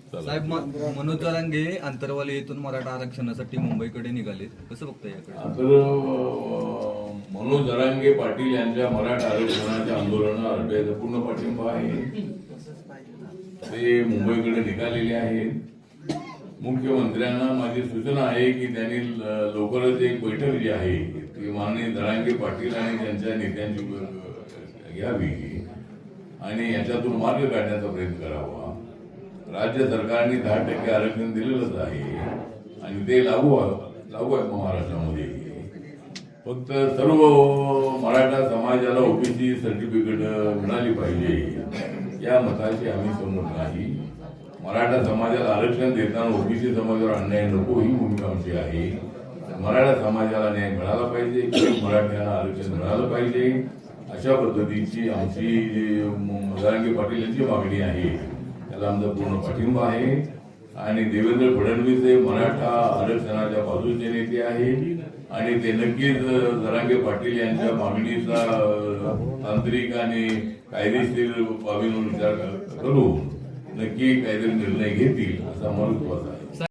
साहेब मनोज जरांगे आंतरवाली येथून मराठा आरक्षणासाठी मुंबईकडे निघाले, कसं बघताय याकडे? तर मनोज जरांगे पाटील यांच्या मराठा आरक्षणाच्या आंदोलनाला पूर्ण पाठिंबा आहे. ते मुंबईकडे निघालेले आहेत. मुख्यमंत्र्यांना माझी सूचना आहे की त्यांनी लवकरच एक बैठक जी आहे ती माननीय जरांगे पाटील आणि त्यांच्या नेत्यांची घ्यावी आणि याच्यातून मार्ग काढण्याचा प्रयत्न करावा. राज्य सरकारने 10% आरक्षण दिलेलंच आहे आणि ते लागू आहे महाराष्ट्रामध्ये. फक्त सर्व मराठा समाजाला ओबीसी सर्टिफिकेट मिळाली पाहिजे या मताशी आम्ही सहमत नाही. मराठा समाजाला आरक्षण देताना ओबीसी समाजावर अन्याय नको ही भूमिका आमची आहे. मराठा समाजाला न्याय मिळाला पाहिजे, मराठ्यांना आरक्षण मिळालं पाहिजे अशा पद्धतीची आमची जरांगे पाटील यांची मागणी आहे. त्याला आमचा पूर्ण पाठिंबा आहे आणि देवेंद्र फडणवीस हे मराठा आरक्षणाच्या बाजूचे नेते आहे आणि ते नक्कीच जरांगे पाटील यांच्या मागणीचा तांत्रिक आणि कायदेशीर बाबींवर विचार करून नक्की काहीतरी निर्णय घेतील असा मला विश्वास आहे.